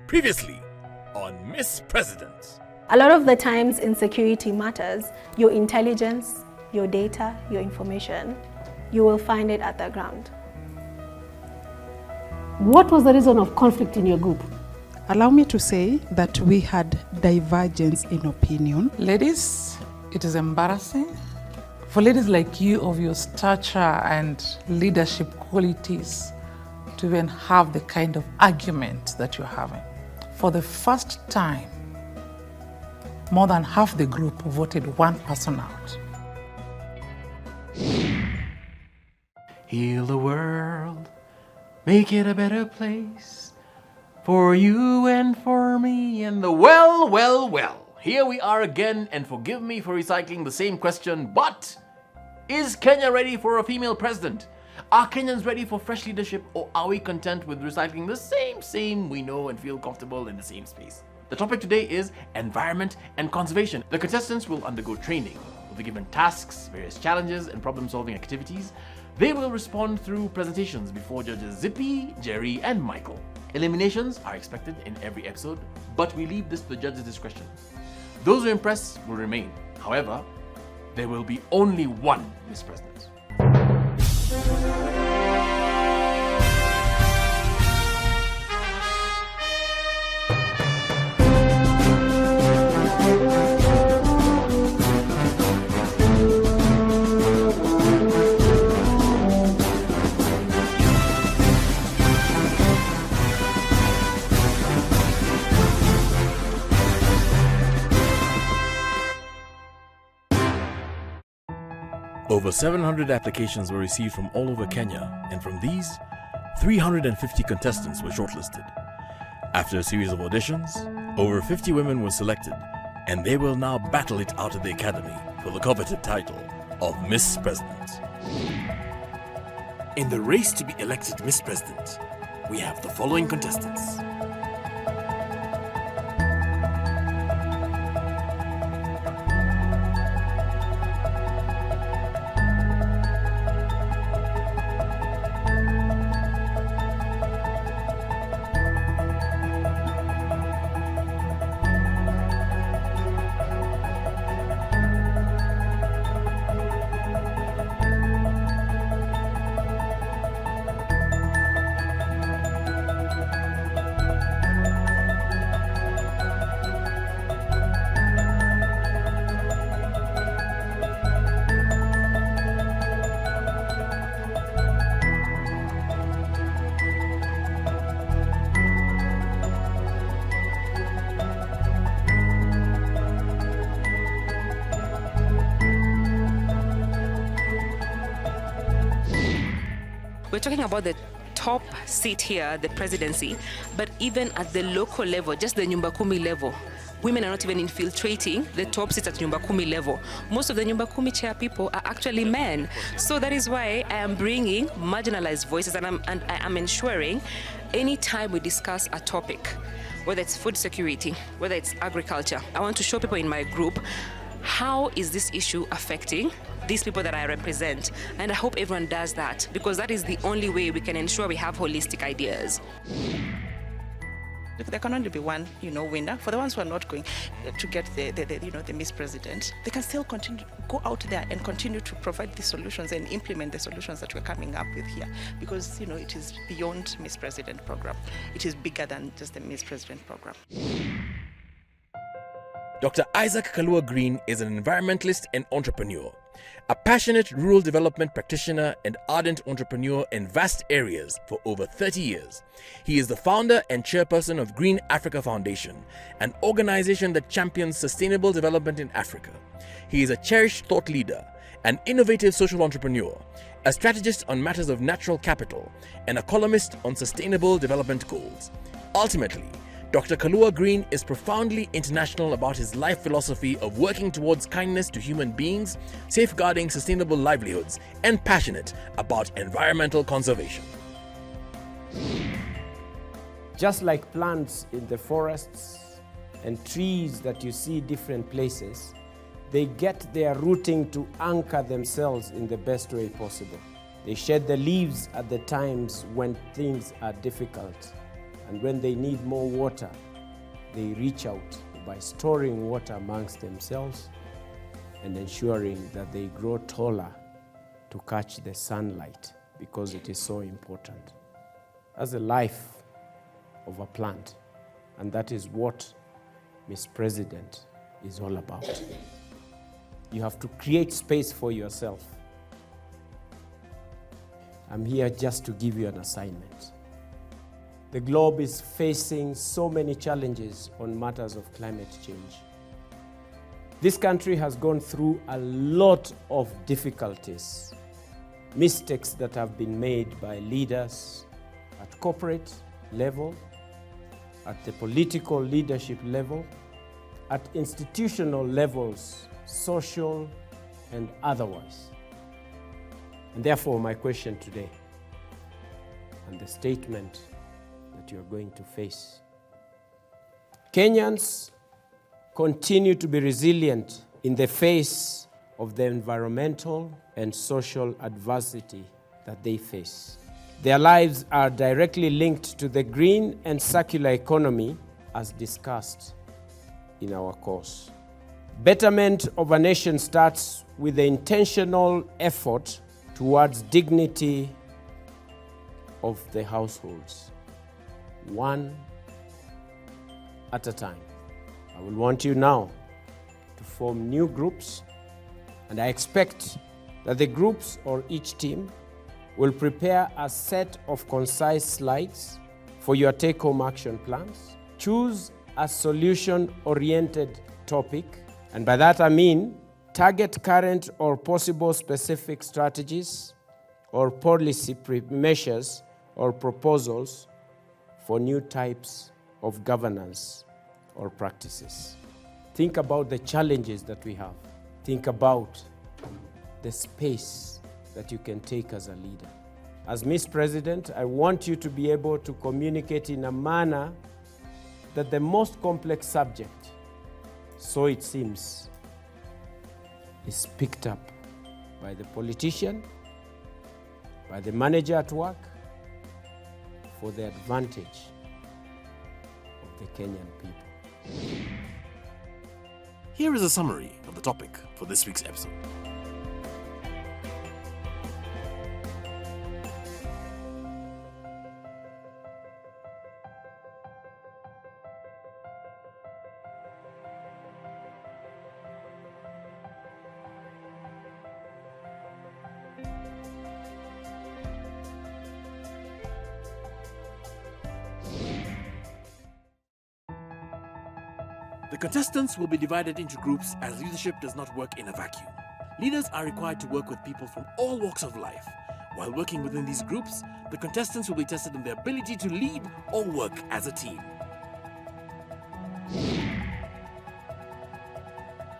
Previously on Miss President. A lot of the times in security matters, your intelligence, your data, your information, you will find it at the ground. What was the reason of conflict in your group? Allow me to say that we had divergence in opinion. Ladies, it is embarrassing for ladies like you of your stature and leadership qualities to even have the kind of argument that you're having. For the first time, more than half the group voted one person out. Heal the world, make it a better place for you and for me and the well. Here we are again, and forgive me for recycling the same question, but is Kenya ready for a female president? Are Kenyans ready for fresh leadership, or are we content with recycling the same we know and feel comfortable in the same space? The topic today is environment and conservation. The contestants will undergo training, will be given tasks, various challenges and problem-solving activities. They will respond through presentations before judges Zippy, Jerry and Michael. Eliminations are expected in every episode, but we leave this to the judge's discretion. Those who impress will remain. However, there will be only one Miss President. Over 700 applications were received from all over Kenya, and from these, 350 contestants were shortlisted. After a series of auditions, over 50 women were selected, and they will now battle it out at the academy for the coveted title of Miss President. In the race to be elected Miss President, we have the following contestants. We're talking about the top seat here, the presidency, but even at the local level, just the Nyumba Kumi level, women are not even infiltrating the top seats at Nyumba Kumi level. Most of the Nyumba Kumi chair people are actually men. So that is why I am bringing marginalized voices, and I am ensuring anytime we discuss a topic, whether it's food security, whether it's agriculture, I want to show people in my group how is this issue affecting these people that I represent. And I hope everyone does that, because that is the only way we can ensure we have holistic ideas. There can only be one, winner. For the ones who are not going to get the Miss President, they can still continue, go out there and continue to provide the solutions and implement the solutions that we're coming up with here. Because, it is beyond Miss President program. It is bigger than just the Miss President program. Dr. Isaac Kalua Green is an environmentalist and entrepreneur, a passionate rural development practitioner and ardent entrepreneur in vast areas for over 30 years. He is the founder and chairperson of Green Africa Foundation, an organization that champions sustainable development in Africa. He is a cherished thought leader, an innovative social entrepreneur, a strategist on matters of natural capital, and a columnist on sustainable development goals. Ultimately, Dr. Kalua Green is profoundly international about his life philosophy of working towards kindness to human beings, safeguarding sustainable livelihoods, and passionate about environmental conservation. Just like plants in the forests and trees that you see different places, they get their rooting to anchor themselves in the best way possible. They shed the leaves at the times when things are difficult. And when they need more water, they reach out by storing water amongst themselves and ensuring that they grow taller to catch the sunlight, because it is so important. As the life of a plant, and that is what Miss President is all about. You have to create space for yourself. I'm here just to give you an assignment. The globe is facing so many challenges on matters of climate change. This country has gone through a lot of difficulties, mistakes that have been made by leaders at corporate level, at the political leadership level, at institutional levels, social and otherwise. And therefore, my question today, and the statement that you are going to face. Kenyans continue to be resilient in the face of the environmental and social adversity that they face. Their lives are directly linked to the green and circular economy, as discussed in our course. Betterment of a nation starts with the intentional effort towards dignity of the households, one at a time. I will want you now to form new groups, and I expect that the groups or each team will prepare a set of concise slides for your take-home action plans. Choose a solution-oriented topic, and by that I mean target current or possible specific strategies or policy measures or proposals for new types of governance or practices. Think about the challenges that we have. Think about the space that you can take as a leader. As Miss President, I want you to be able to communicate in a manner that the most complex subject, so it seems, is picked up by the politician, by the manager at work, for the advantage of the Kenyan people. Here is a summary of the topic for this week's episode. The contestants will be divided into groups, as leadership does not work in a vacuum. Leaders are required to work with people from all walks of life. While working within these groups, the contestants will be tested on their ability to lead or work as a team.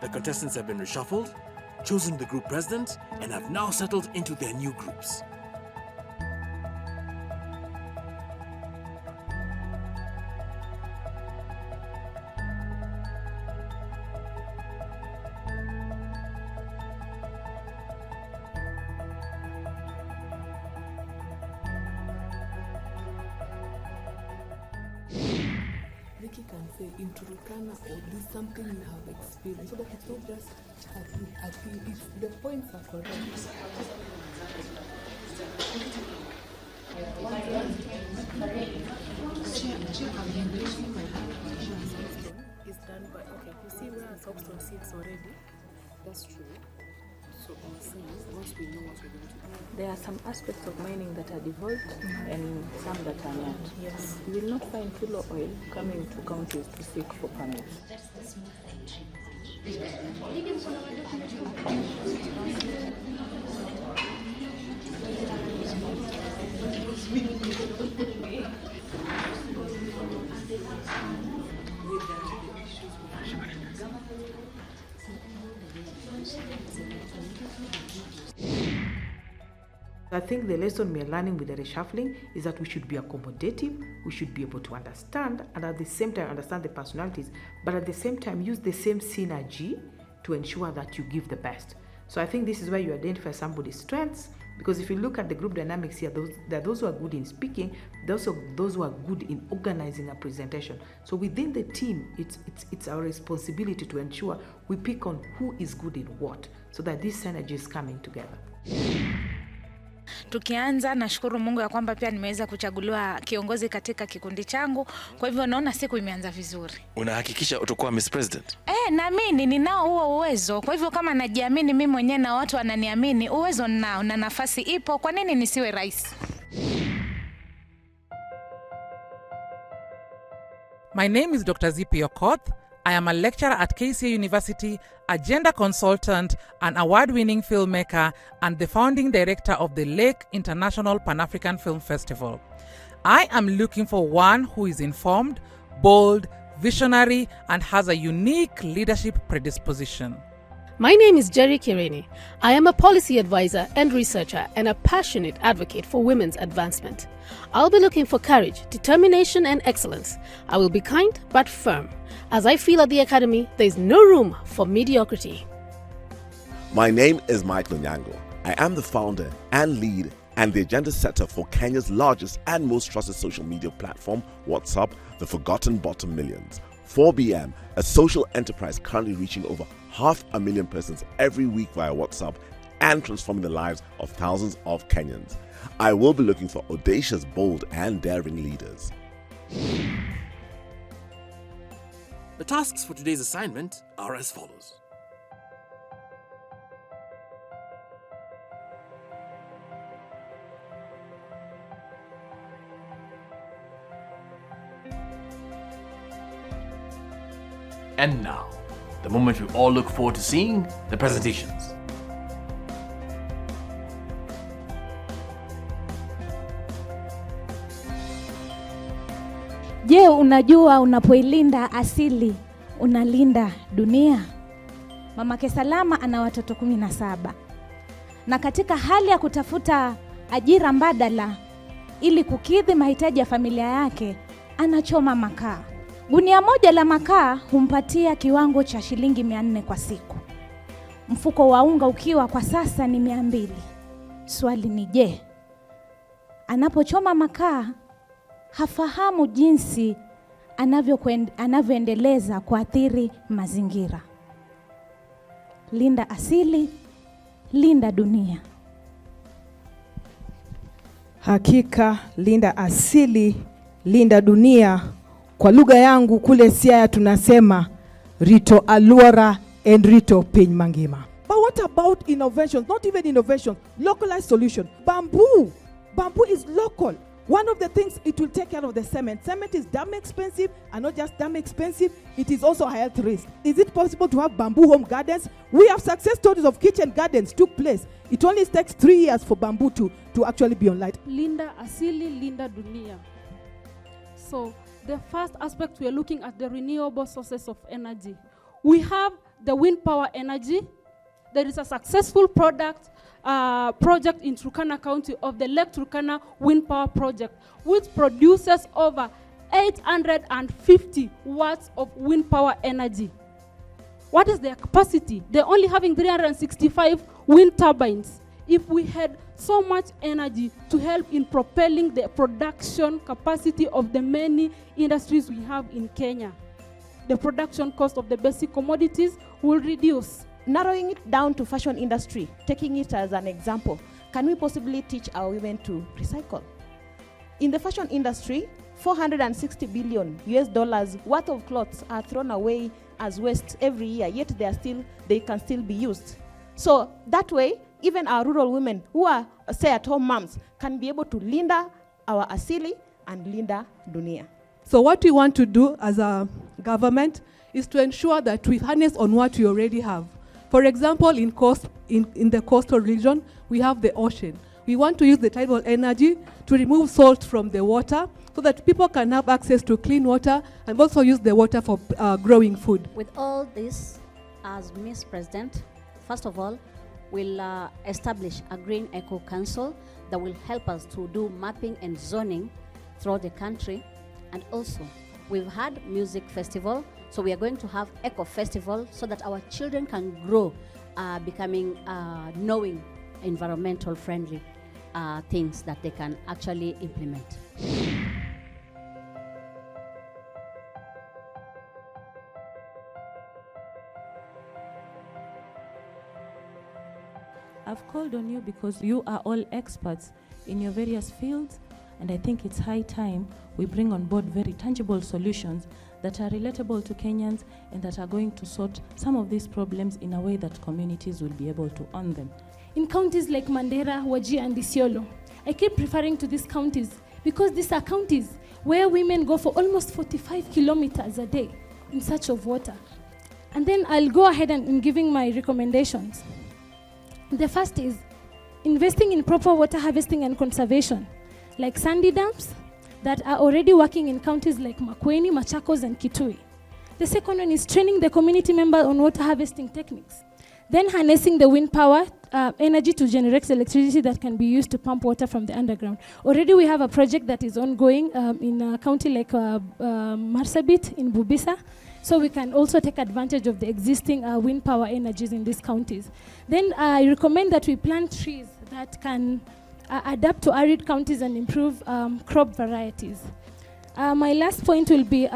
The contestants have been reshuffled, chosen the group president, and have now settled into their new groups. Vicky can say in Turkana or do something you have experienced, so that it's not just if the points are correct. It's done by, okay, you see where our soapstone sits already? That's true. So once we know what we're going to do. There are some aspects of mining that are devolved and some that are not. Yes. You will not find fuel oil coming to counties to seek for permits. I think the lesson we are learning with the reshuffling is that we should be accommodative, we should be able to understand, and at the same time understand the personalities, but at the same time use the same synergy to ensure that you give the best. So I think this is where you identify somebody's strengths Because if you look at the group dynamics here, there are those who are good in speaking, those who are good in organizing a presentation. So within the team, it's our responsibility to ensure we pick on who is good in what, so that this synergy is coming together. Tukianza, nashukuru Mungu ya kwamba pia nimeweza kuchaguliwa kiongozi katika kikundi changu. Kwa hivyo naona siku imeanza vizuri. Unahakikisha utakuwa Miss President? Naamini ninao huo uwezo. Kwa hivyo kama najiamini mimi mwenyewe na watu wananiamini, uwezo ninao na nafasi ipo, kwa nini nisiwe rais? My name is Dr. Zipi Okoth. I am a lecturer at KCA University, a gender consultant, an award-winning filmmaker, and the founding director of the Lake International Pan-African Film Festival. I am looking for one who is informed, bold, visionary, and has a unique leadership predisposition. My name is Jerry Kireni. I am a policy advisor and researcher and a passionate advocate for women's advancement. I'll be looking for courage, determination, and excellence. I will be kind but firm, as I feel at the Academy there is no room for mediocrity. My name is Michael Nyango. I am the founder and lead and the agenda setter for Kenya's largest and most trusted social media platform, WhatsApp, the Forgotten Bottom Millions. 4BM, a social enterprise currently reaching over 500,000 persons every week via WhatsApp and transforming the lives of thousands of Kenyans. I will be looking for audacious, bold, and daring leaders. The tasks for today's assignment are as follows. And now, the moment we all look forward to seeing, the presentations. Je, unajua unapoilinda asili, unalinda dunia? Mamake Salama ana watoto 17. Na katika hali ya kutafuta ajira mbadala ili kukidhi mahitaji ya familia yake, anachoma makaa. Gunia moja la makaa humpatia kiwango cha shilingi 400 kwa siku. Mfuko wa unga ukiwa kwa sasa ni 200. Swali ni je, anapochoma makaa hafahamu jinsi anavyoendeleza kuathiri mazingira. Linda asili, linda dunia. Hakika linda asili, linda dunia. Kwa lugha yangu kule Siaya tunasema Rito Aluora and Rito Piny Mangima. But what about innovations? Not even innovations, localized solution. Bamboo. Bamboo is local. One of the things, it will take care of the cement. Cement is damn expensive, and not just damn expensive, it is also a health risk. Is it possible to have bamboo home gardens? We have success stories of kitchen gardens took place. It only takes 3 years for bamboo to actually be on light. Linda asili, linda dunia. So the first aspect, we are looking at the renewable sources of energy. We have the wind power energy. There is a successful project in Turkana County of the Lake Turkana Wind Power Project, which produces over 850 watts of wind power energy. What is their capacity? They're only having 365 wind turbines. If we had so much energy to help in propelling the production capacity of the many industries we have in Kenya, the production cost of the basic commodities will reduce. Narrowing it down to fashion industry, taking it as an example, can we possibly teach our women to recycle? In the fashion industry, $460 billion worth of clothes are thrown away as waste every year, yet they can still be used. So that way, even our rural women who are stay-at-home moms can be able to linda our asili and linda dunia. So what we want to do as a government is to ensure that we harness on what we already have. For example, in the coastal region, we have the ocean. We want to use the tidal energy to remove salt from the water so that people can have access to clean water and also use the water for growing food. With all this, as Miss President, first of all, we'll establish a Green Eco Council that will help us to do mapping and zoning throughout the country. And also, we've had music festival, so we are going to have Eco Festival so that our children can grow, becoming knowing environmental friendly things that they can actually implement. I've called on you because you are all experts in your various fields, and I think it's high time we bring on board very tangible solutions that are relatable to Kenyans and that are going to sort some of these problems in a way that communities will be able to own them. In counties like Mandera, Wajir, and Isiolo, I keep referring to these counties because these are counties where women go for almost 45 kilometers a day in search of water. And then I'll go ahead and in giving my recommendations. The first is investing in proper water harvesting and conservation, like sandy dams that are already working in counties like Makueni, Machakos, and Kitui. The second one is training the community member on water harvesting techniques. Then harnessing the wind power energy to generate electricity that can be used to pump water from the underground. Already we have a project that is ongoing in a county like Marsabit in Bubisa. So we can also take advantage of the existing wind power energies in these counties. Then I recommend that we plant trees that can adapt to arid counties and improve crop varieties. My last point will be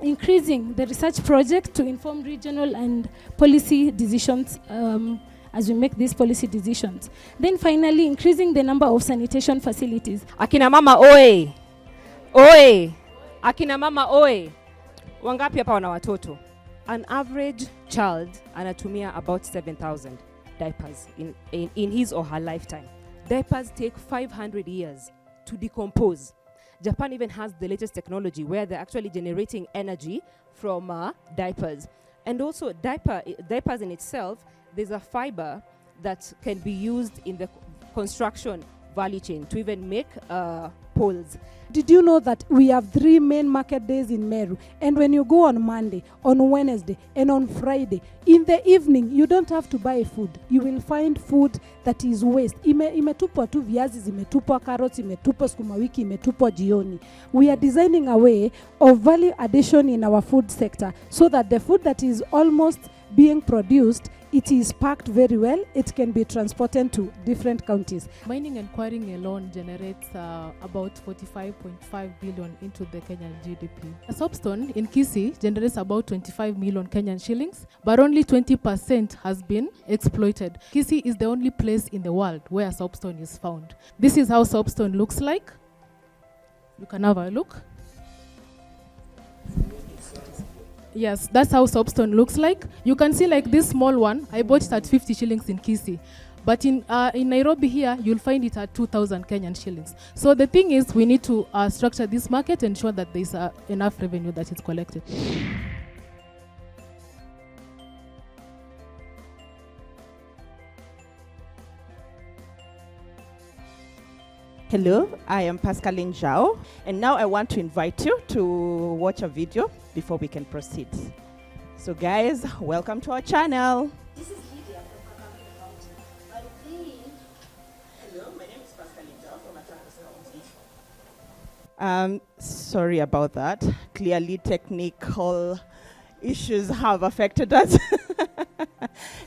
increasing the research project to inform regional and policy decisions as we make these policy decisions. Then finally, increasing the number of sanitation facilities. Akina mama oe! Oe! Akina mama oe! Wangapi hapa wana watoto? An average child anatumia about 7,000 diapers in his or her lifetime. Diapers take 500 years to decompose. Japan even has the latest technology where they're actually generating energy from diapers. And also diapers in itself, there's a fiber that can be used in the construction value chain to even make poles. Did you know that we have 3 main market days in Meru? And when you go on Monday, on Wednesday, and on Friday, in the evening, you don't have to buy food. You will find food that is waste. Imetupwa tu viazi, zimetupwa carrots, imetupwa sukuma wiki, imetupwa jioni. We are designing a way of value addition in our food sector so that the food that is almost being produced, it is packed very well. It can be transported to different counties. Mining and quarrying alone generates about 45.5 billion into the Kenyan GDP. A soapstone in Kisii generates about 25 million Kenyan shillings, but only 20% has been exploited. Kisii is the only place in the world where soapstone is found. This is how soapstone looks like. You can have a look. Yes, that's how soapstone looks like. You can see like this small one, I bought it at 50 shillings in Kisii. But in Nairobi here, you'll find it at 2,000 Kenyan shillings. So the thing is, we need to structure this market and ensure that there's enough revenue that is collected. Hello, I am Pascaline Zhao, and now I want to invite you to watch a video before we can proceed. So guys, welcome to our channel. This is Lydia from Kakamega County. But hello, my name is Pascaline Zhao from Machakos County. Sorry about that. Clearly technical issues have affected us.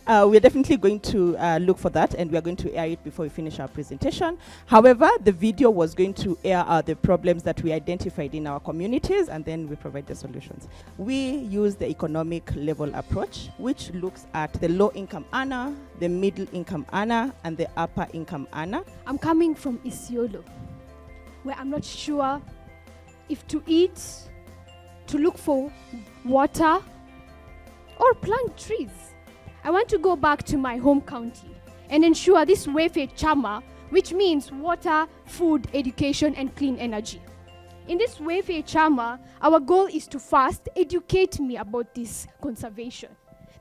We're definitely going to look for that, and we're going to air it before we finish our presentation. However, the video was going to air the problems that we identified in our communities, and then we provide the solutions. We use the economic level approach, which looks at the low-income earner, the middle-income earner, and the upper-income earner. I'm coming from Isiolo, where I'm not sure if to eat, to look for water, or plant trees. I want to go back to my home county and ensure this welfare chama, which means water, food, education, and clean energy. In this welfare chama, our goal is to first educate me about this conservation,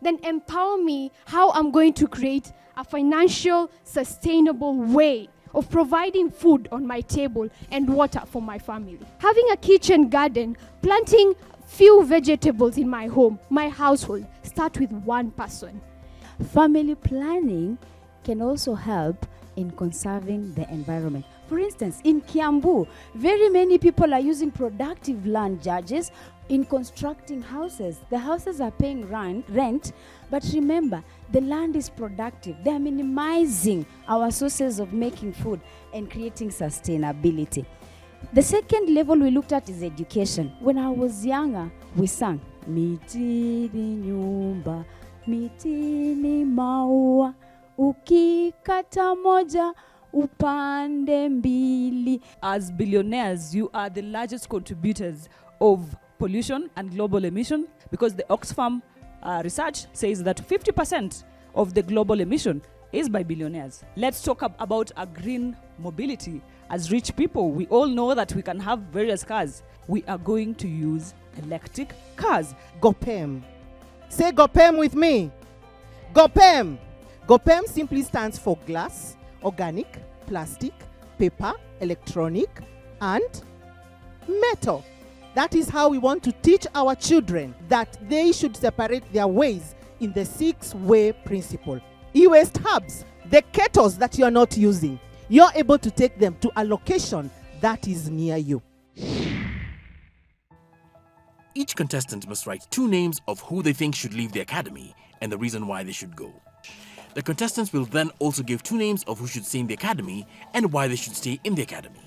then empower me how I'm going to create a financial, sustainable way of providing food on my table and water for my family. Having a kitchen garden, planting few vegetables in my home, my household, start with one person. Family planning can also help in conserving the environment. For instance, in Kiambu, very many people are using productive land judges in constructing houses. The houses are paying rent, but remember, the land is productive. They are minimizing our sources of making food and creating sustainability. The second level we looked at is education. When I was younger, we sang, miti ni nyumba, miti ni maua, ukikata moja, upande mbili. As billionaires, you are the largest contributors of pollution and global emission, because the Oxfam research says that 50% of the global emission is by billionaires. Let's talk about a green mobility. As rich people, we all know that we can have various cars. We are going to use electric cars. GOPEM. Say GOPEM with me. GOPEM. GOPEM simply stands for glass, organic, plastic, paper, electronic, and metal. That is how we want to teach our children that they should separate their ways in the 6-way principle. E-waste hubs, the kettles that you are not using, you're able to take them to a location that is near you. Each contestant must write 2 names of who they think should leave the academy and the reason why they should go. The contestants will then also give 2 names of who should stay in the academy and why they should stay in the academy.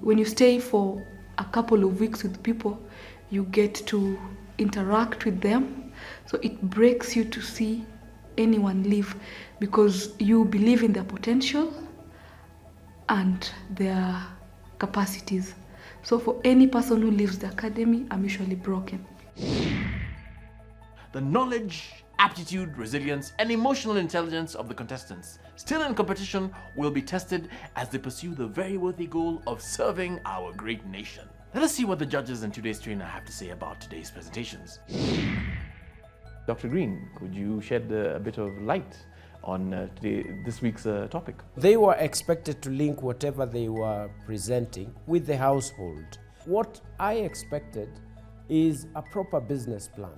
When you stay for a couple of weeks with people, you get to interact with them. So it breaks you to see anyone leave, because you believe in their potential and their capacities. So for any person who leaves the academy, I'm usually broken. The knowledge, aptitude, resilience, and emotional intelligence of the contestants still in competition will be tested as they pursue the very worthy goal of serving our great nation. Let us see what the judges and today's trainer have to say about today's presentations. Dr. Green, could you shed a bit of light on this week's topic? They were expected to link whatever they were presenting with the household. What I expected is a proper business plan.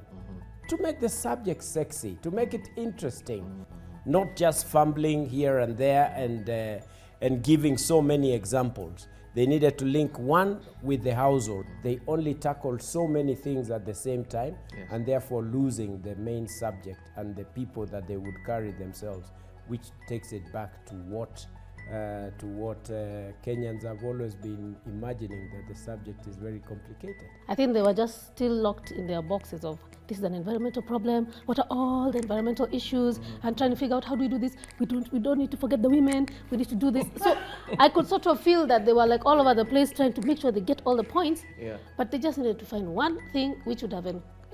To make the subject sexy, to make it interesting, not just fumbling here and there and giving so many examples. They needed to link one with the household. They only tackled so many things at the same time, yes, and therefore losing the main subject and the people that they would carry themselves, which takes it back to what Kenyans have always been imagining, that the subject is very complicated. I think they were just still locked in their boxes of, this is an environmental problem, what are all the environmental issues, and trying to figure out how do we do this. We don't need to forget the women, we need to do this. So I could sort of feel that they were like all over the place trying to make sure they get all the points, yeah, but they just needed to find one thing which would have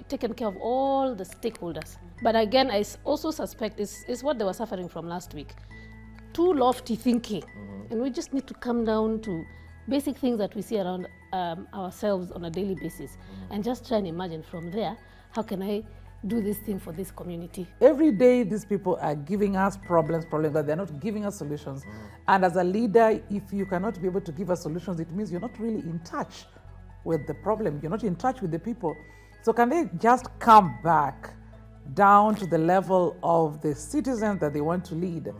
taken care of all the stakeholders. But again, I also suspect is what they were suffering from last week. Too lofty thinking, and we just need to come down to basic things that we see around ourselves on a daily basis, and just try and imagine from there, how can I do this thing for this community? Every day these people are giving us problems, but they're not giving us solutions. And as a leader, if you cannot be able to give us solutions, it means you're not really in touch with the problem, you're not in touch with the people. So can they just come back down to the level of the citizens that they want to lead,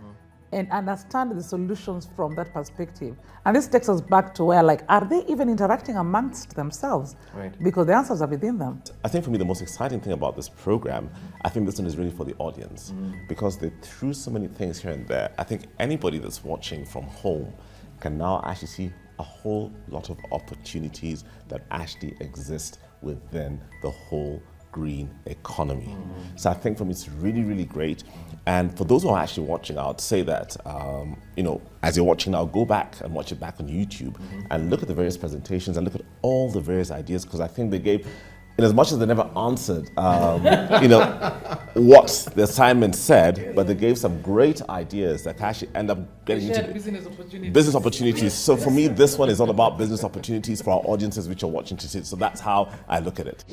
and understand the solutions from that perspective? And this takes us back to where, like, are they even interacting amongst themselves? Right. Because the answers are within them. I think for me, the most exciting thing about this program, I think this one is really for the audience, because they threw so many things here and there. I think anybody that's watching from home can now actually see a whole lot of opportunities that actually exist within the whole green economy. So I think for me it's really, really great. And for those who are actually watching, I would say that, as you're watching now, go back and watch it back on YouTube and look at the various presentations and look at all the various ideas, because I think they gave, in as much as they never answered, what the assignment said, but they gave some great ideas that can actually end up getting into business opportunities. So for me, this one is all about business opportunities for our audiences which are watching to see. So that's how I look at it.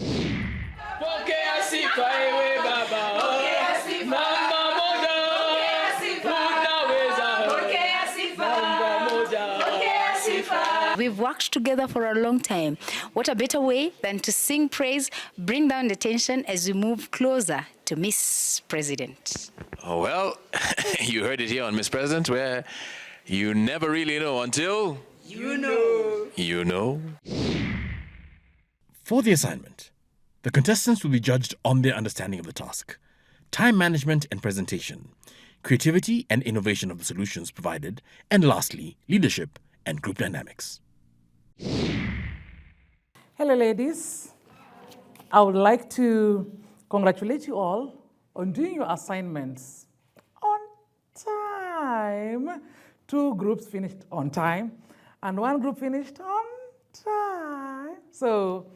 We we've worked together for a long time. What a better way than to sing praise, bring down the tension as we move closer to Miss President. Oh, well, you heard it here on Miss President, where you never really know until... You know. You know. For the assignment, the contestants will be judged on their understanding of the task, time management and presentation, creativity and innovation of the solutions provided, and lastly, leadership and group dynamics. Hello, ladies. I would like to congratulate you all on doing your assignments on time. 2 groups finished on time, and 1 group finished on time. So,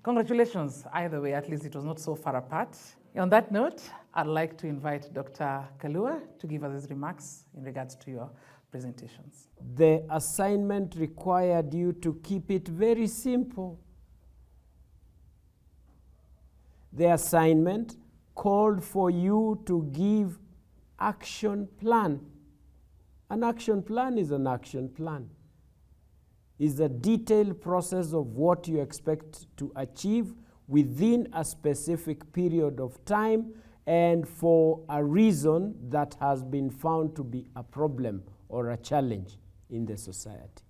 congratulations either way, at least it was not so far apart. On that note, I'd like to invite Dr. Kalua to give us his remarks in regards to your presentations. The assignment required you to keep it very simple. The assignment called for you to give action plan. An action plan is an action plan. It's a detailed process of what you expect to achieve within a specific period of time and for a reason that has been found to be a problem or a challenge in the society.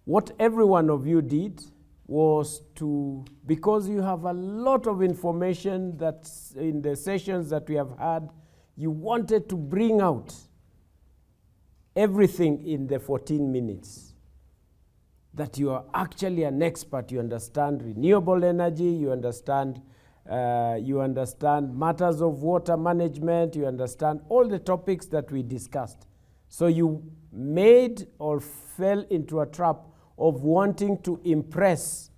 What every one of you did was to, because you have a lot of information that's in the sessions that we have had, you wanted to bring out everything in the 14 minutes. That you are actually an expert, you understand renewable energy, you understand matters of water management, you understand all the topics that we discussed. So you made or fell into a trap of wanting to impress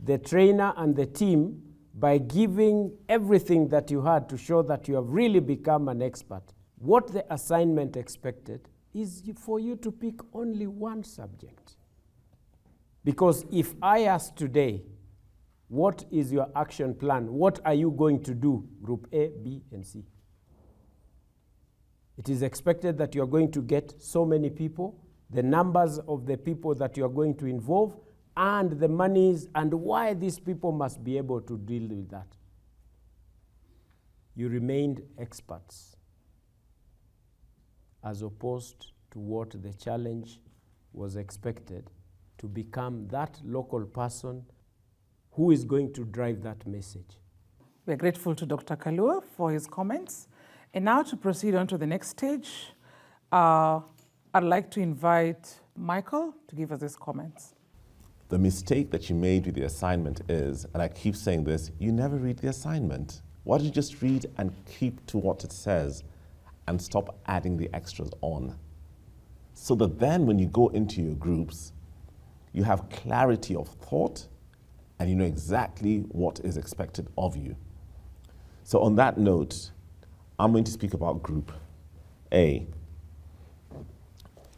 the trainer and the team by giving everything that you had to show that you have really become an expert. What the assignment expected is for you to pick only one subject. Because if I ask today, what is your action plan? What are you going to do? Group A, B, and C. It is expected that you are going to get so many people, the numbers of the people that you are going to involve, and the monies, and why these people must be able to deal with that. You remained experts, as opposed to what the challenge was expected, to become that local person who is going to drive that message. We're grateful to Dr. Kalua for his comments. And now to proceed on to the next stage, I'd like to invite Michael to give us his comments. The mistake that you made with the assignment is, and I keep saying this, you never read the assignment. Why don't you just read and keep to what it says and stop adding the extras on? So that then when you go into your groups, you have clarity of thought and you know exactly what is expected of you. So on that note, I'm going to speak about Group A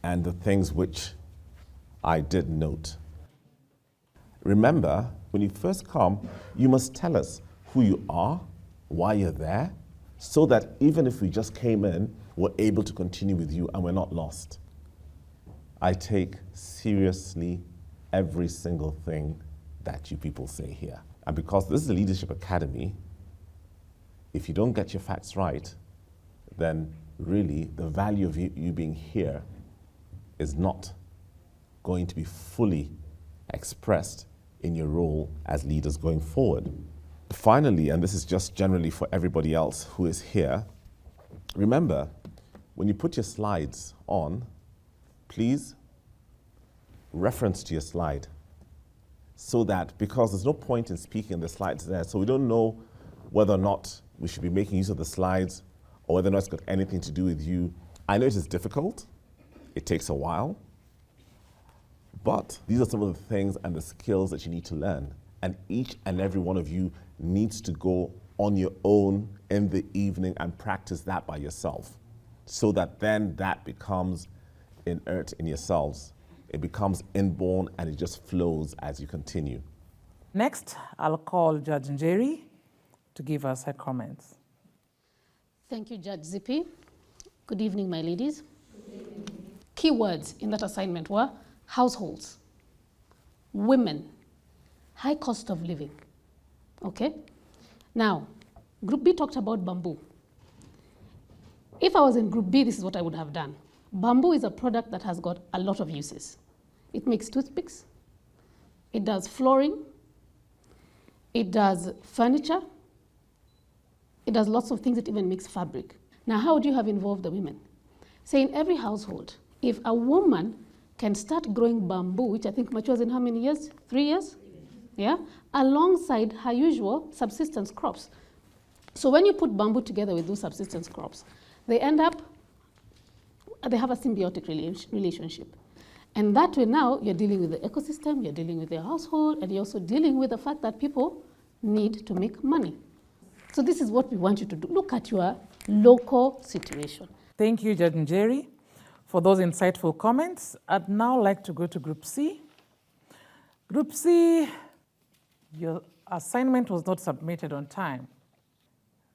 and the things which I did note. Remember, when you first come, you must tell us who you are, why you're there, so that even if we just came in, we're able to continue with you and we're not lost. I take seriously every single thing that you people say here. And because this is a leadership academy, if you don't get your facts right, then really the value of you being here is not going to be fully expressed in your role as leaders going forward. Finally, and this is just generally for everybody else who is here, remember, when you put your slides on, please reference to your slide, so that, because there's no point in speaking the slides there, so we don't know whether or not we should be making use of the slides or whether or not it's got anything to do with you. I know it is difficult, it takes a while, but these are some of the things and the skills that you need to learn. And each and every one of you needs to go on your own in the evening and practice that by yourself, so that then that becomes inert in yourselves. It becomes inborn and it just flows as you continue. Next, I'll call Judge Njeri to give us her comments. Thank you, Judge Zippy. Good evening, my ladies. Key words in that assignment were households, women, high cost of living. Okay? Now, Group B talked about bamboo. If I was in Group B, this is what I would have done. Bamboo is a product that has got a lot of uses. It makes toothpicks, it does flooring, it does furniture, it does lots of things, it even makes fabric. Now, how would you have involved the women? Say in every household, if a woman can start growing bamboo, which I think matures in how many years? 3 years? Yeah? Alongside her usual subsistence crops. So when you put bamboo together with those subsistence crops, they have a symbiotic relationship. And that way now, you're dealing with the ecosystem, you're dealing with your household, and you're also dealing with the fact that people need to make money. So this is what we want you to do. Look at your local situation. Thank you, Judge Njeri, for those insightful comments. I'd now like to go to Group C. Group C, your assignment was not submitted on time.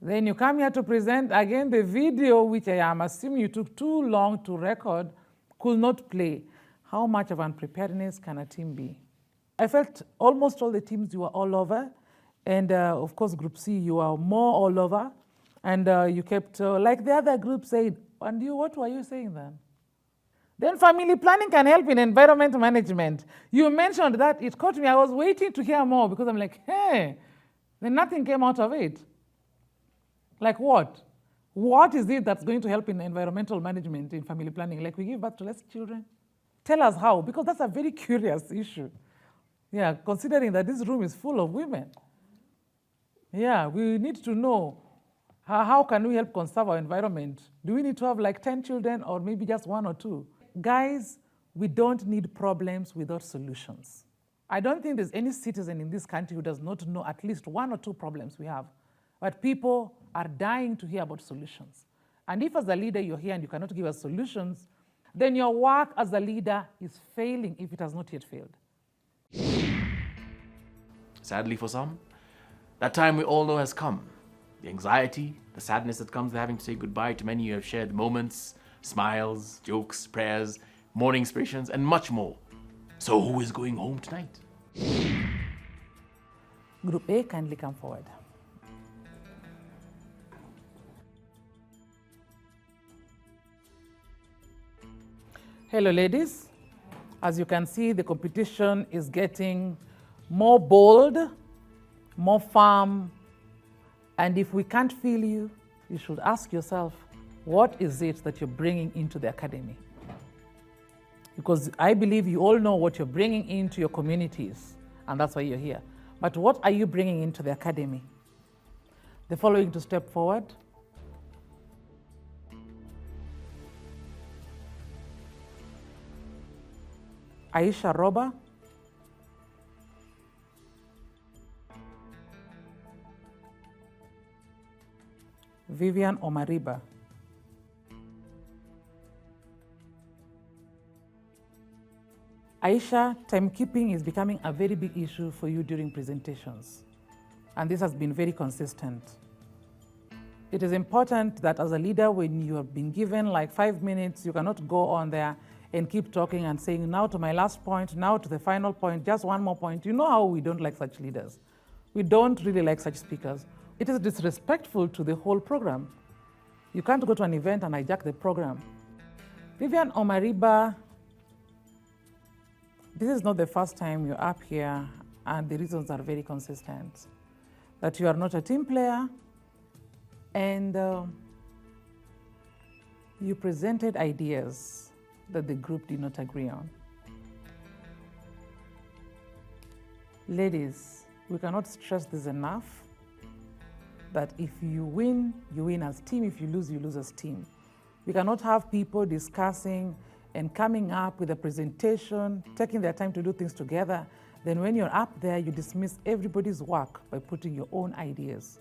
Then you come here to present again the video, which I am assuming you took too long to record, could not play. How much of unpreparedness can a team be? I felt almost all the teams, you were all over. And of course, Group C, you are more all over. And you kept, like the other group said, and you, what were you saying then? Then family planning can help in environment management. You mentioned that, it caught me. I was waiting to hear more because I'm like, hey, then nothing came out of it. Like what? What is it that's going to help in environmental management in family planning? Like we give birth to less children? Tell us how, because that's a very curious issue. Yeah, considering that this room is full of women. Yeah, we need to know how can we help conserve our environment? Do we need to have like 10 children or maybe just 1 or 2? Guys, we don't need problems without solutions. I don't think there's any citizen in this country who does not know at least 1 or 2 problems we have. But people are dying to hear about solutions. And if as a leader you're here and you cannot give us solutions, then your work as a leader is failing if it has not yet failed. Sadly for some, that time we all know has come. The anxiety, the sadness that comes with having to say goodbye to many you have shared moments, smiles, jokes, prayers, morning inspirations, and much more. So who is going home tonight? Group A, kindly come forward. Hello, ladies. As you can see, the competition is getting more bold, more firm, and if we can't feel you, you should ask yourself, what is it that you're bringing into the academy? Because I believe you all know what you're bringing into your communities, and that's why you're here. But what are you bringing into the academy? The following to step forward. Aisha Roba, Vivian Omariba, Aisha, timekeeping is becoming a very big issue for you during presentations, and this has been very consistent. It is important that as a leader, when you have been given like 5 minutes, you cannot go on there and keep talking and saying, now to my last point, now to the final point, just one more point. You know how we don't like such leaders. We don't really like such speakers. It is disrespectful to the whole program. You can't go to an event and hijack the program. Vivian Omariba, this is not the first time you're up here, and the reasons are very consistent. That you are not a team player, and you presented ideas that the group did not agree on. Ladies, we cannot stress this enough, that if you win as team. If you lose as team. We cannot have people discussing and coming up with a presentation, taking their time to do things together. Then when you're up there, you dismiss everybody's work by putting your own ideas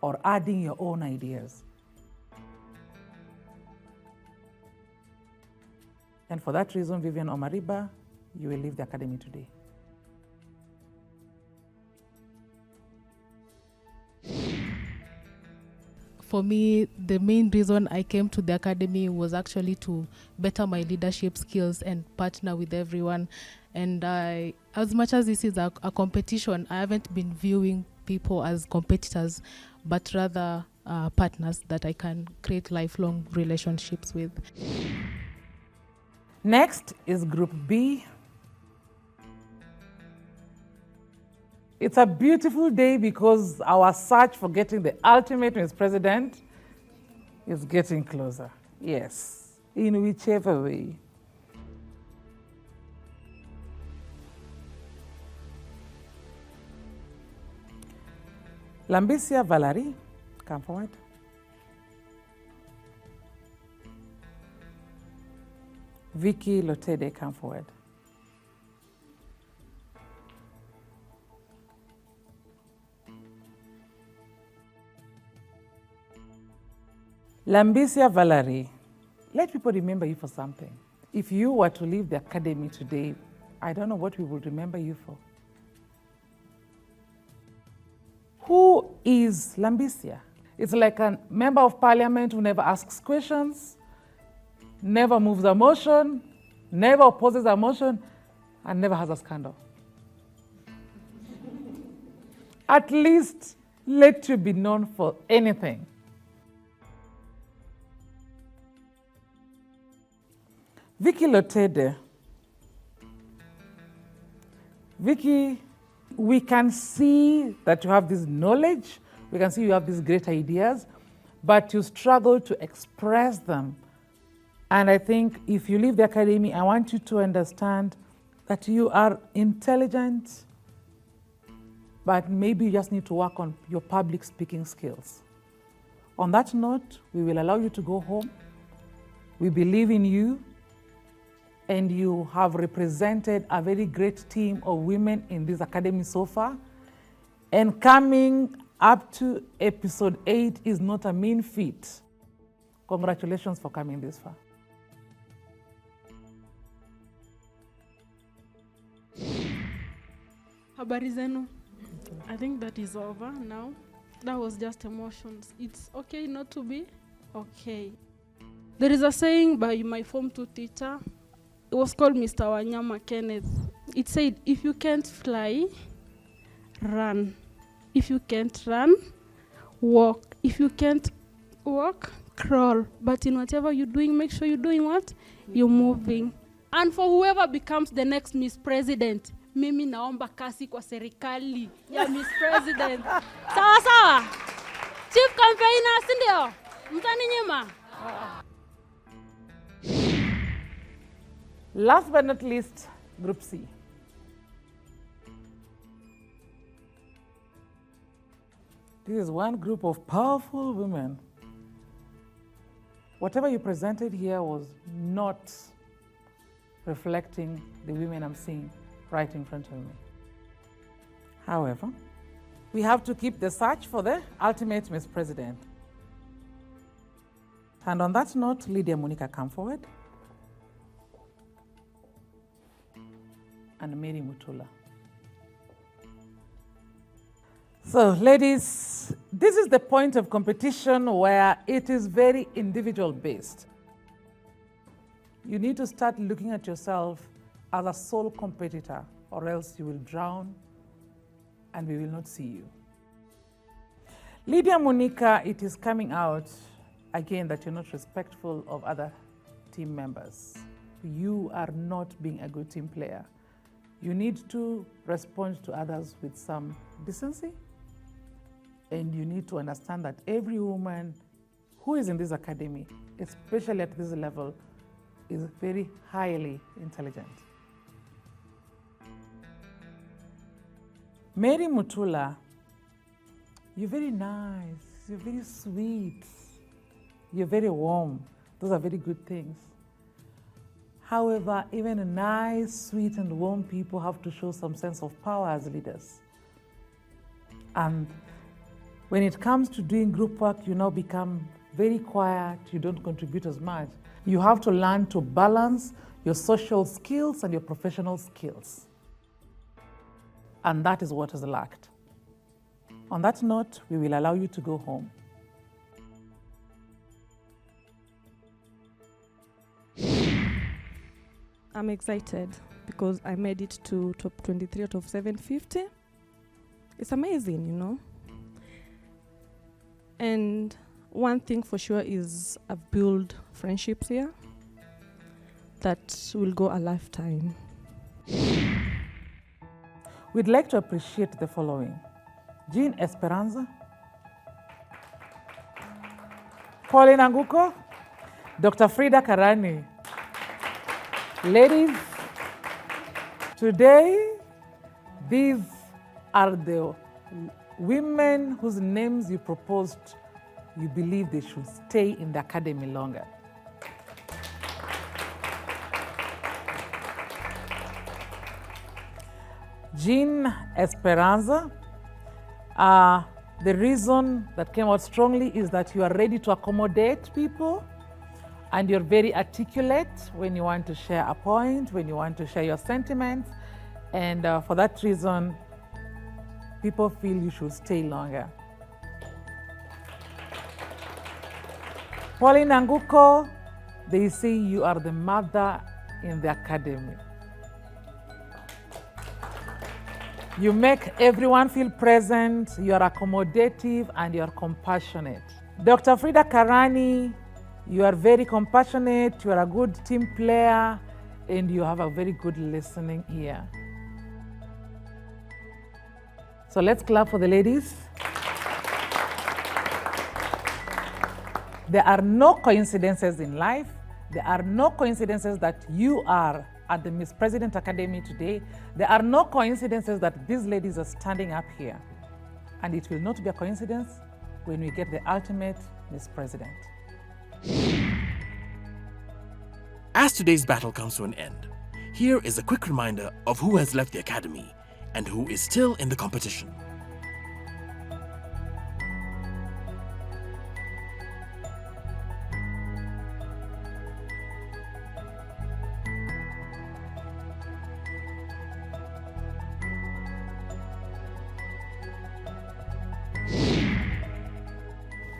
or adding your own ideas. And for that reason, Vivian Omariba, you will leave the academy today. for me, the main reason I came to the academy was actually to better my leadership skills and partner with everyone. And as much as this is a competition, I haven't been viewing people as competitors, but rather partners that I can create lifelong relationships with. Next is Group B. It's a beautiful day because our search for getting the ultimate Miss President is getting closer. Yes, in whichever way. Lambicia Valerie, come forward. Vicky Lotede, come forward. Lambicia Valerie, let people remember you for something. If you were to leave the academy today, I don't know what we would remember you for. Who is Lambicia? It's like a member of parliament who never asks questions, never moves a motion, never opposes a motion, and never has a scandal. At least let you be known for anything. Vicky Lotede. Vicky, we can see that you have this knowledge, we can see you have these great ideas, but you struggle to express them. And I think if you leave the academy, I want you to understand that you are intelligent, but maybe you just need to work on your public speaking skills. On that note, we will allow you to go home. We believe in you, and you have represented a very great team of women in this academy so far. And coming up to episode 8 is not a mean feat. Congratulations for coming this far. Habari zenu. I think that is over now. That was just emotions. It's okay not to be okay. There is a saying by my Form 2 teacher. It was called Mr. Wanyama Kenneth. It said, if you can't fly, run. If you can't run, walk. If you can't walk, crawl. But in whatever you're doing, make sure you're doing what? You're moving. And for whoever becomes the next Miss President, mimi naomba kasi kwa serikali ya Miss President. Sawa sawa. Chief campaigner, sindio? Mtani nyima. Last but not least, Group C. This is one group of powerful women. Whatever you presented here was not reflecting the women I'm seeing right in front of me. However, we have to keep the search for the ultimate Miss President. And on that note, Lydia Monica, come forward. And Mary Mutula. So, ladies, this is the point of competition where it is very individual based. You need to start looking at yourself as a sole competitor, or else you will drown and we will not see you. Lydia Monica, it is coming out again that you're not respectful of other team members. You are not being a good team player. You need to respond to others with some decency, and you need to understand that every woman who is in this academy, especially at this level, is very highly intelligent. Mary Mutula, you're very nice, you're very sweet, you're very warm. Those are very good things. However, even nice, sweet, and warm people have to show some sense of power as leaders. And when it comes to doing group work, you now become very quiet, you don't contribute as much. You have to learn to balance your social skills and your professional skills. And that is what is lacked. On that note, we will allow you to go home. I'm excited because I made it to top 23 out of 750. It's amazing, you know. And one thing for sure is I've built friendships here that will go a lifetime. We'd like to appreciate the following: Jean Esperanza, Pauline Anguko, Dr. Frida Karani. Ladies, today, these are the women whose names you proposed, you believe they should stay in the academy longer. Jean Esperanza, the reason that came out strongly is that you are ready to accommodate people and you're very articulate when you want to share a point, when you want to share your sentiments. And for that reason, people feel you should stay longer. Pauline Anguko, they say you are the mother in the academy. You make everyone feel present, you are accommodative, and you are compassionate. Dr. Frida Karani, you are very compassionate, you are a good team player, and you have a very good listening ear. So let's clap for the ladies. There are no coincidences in life. There are no coincidences that you are at the Miss President Academy today. There are no coincidences that these ladies are standing up here. And it will not be a coincidence when we get the ultimate Miss President. As today's battle comes to an end, here is a quick reminder of who has left the Academy and who is still in the competition.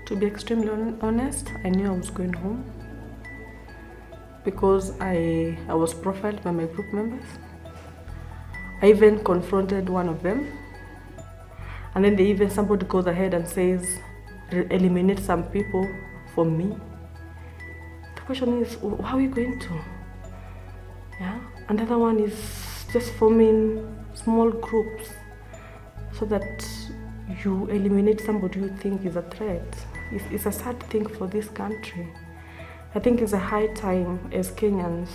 To be extremely honest, I knew I was going home because I was profiled by my group members. I even confronted one of them, and then somebody goes ahead and says, eliminate some people for me. The question is, how are you going to? Yeah. Another one is just forming small groups so that you eliminate somebody you think is a threat. It's a sad thing for this country. I think it's a high time as Kenyans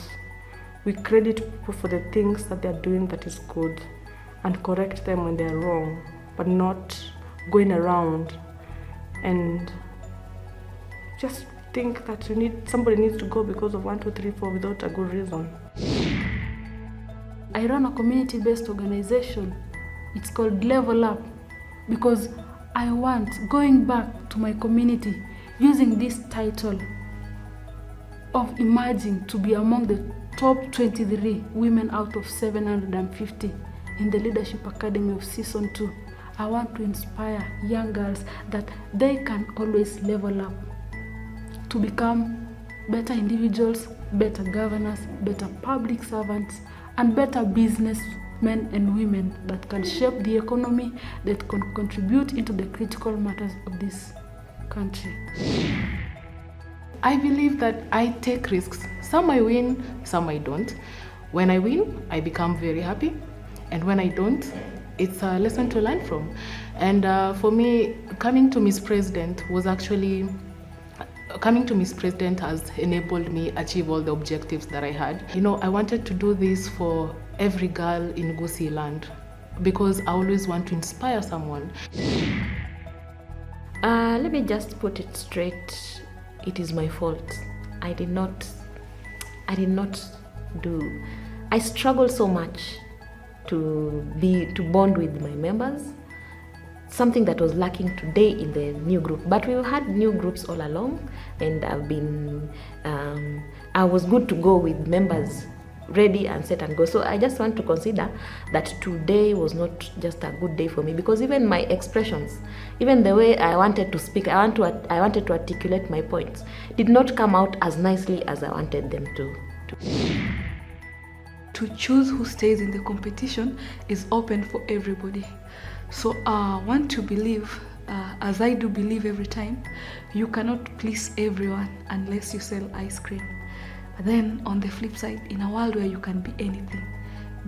we credit people for the things that they're doing that is good and correct them when they're wrong, but not going around and just think that somebody needs to go because of 1, 2, 3, 4 without a good reason. I run a community-based organization. It's called Level Up because I want, going back to my community, using this title of emerging to be among the top 23 women out of 750 in the Leadership Academy of Season 2. I want to inspire young girls that they can always level up to become better individuals, better governors, better public servants, and better businessmen and women that can shape the economy, that can contribute into the critical matters of this country. I believe that I take risks. Some I win, some I don't. When I win, I become very happy. And when I don't, it's a lesson to learn from. And for me, coming to Miss President has enabled me achieve all the objectives that I had. You know, I wanted to do this for every girl in Gusii land because I always want to inspire someone. Let me just put it straight. It is my fault. I did not do. I struggled so much to bond with my members. Something that was lacking today in the new group. But we've had new groups all along, and I was good to go with members ready and set and go. So I just want to consider that today was not just a good day for me, because even my expressions, even the way I wanted to speak, I wanted to articulate my points, did not come out as nicely as I wanted them to. to choose who stays in the competition is open for everybody. So I want to believe, as I do believe every time, you cannot please everyone unless you sell ice cream. But then on the flip side, in a world where you can be anything,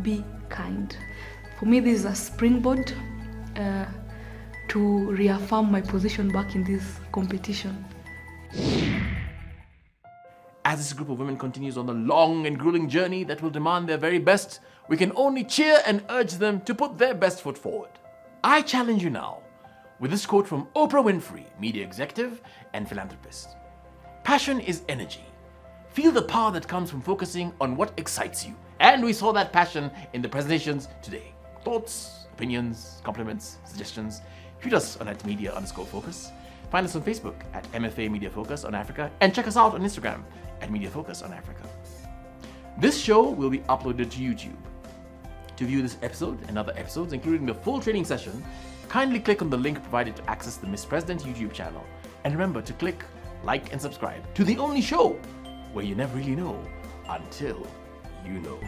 be kind. For me, this is a springboard to reaffirm my position back in this competition. As this group of women continues on the long and grueling journey that will demand their very best, we can only cheer and urge them to put their best foot forward. I challenge you now with this quote from Oprah Winfrey, media executive and philanthropist. Passion is energy. Feel the power that comes from focusing on what excites you. And we saw that passion in the presentations today. Thoughts, opinions, compliments, suggestions, shoot us on @media_focus. Find us on Facebook at MFA Media Focus on Africa, and check us out on Instagram at Media Focus on Africa. This show will be uploaded to YouTube. To view this episode and other episodes, including the full training session, kindly click on the link provided to access the Miss President YouTube channel. And remember to click, like, and subscribe to the only show where you never really know until you know.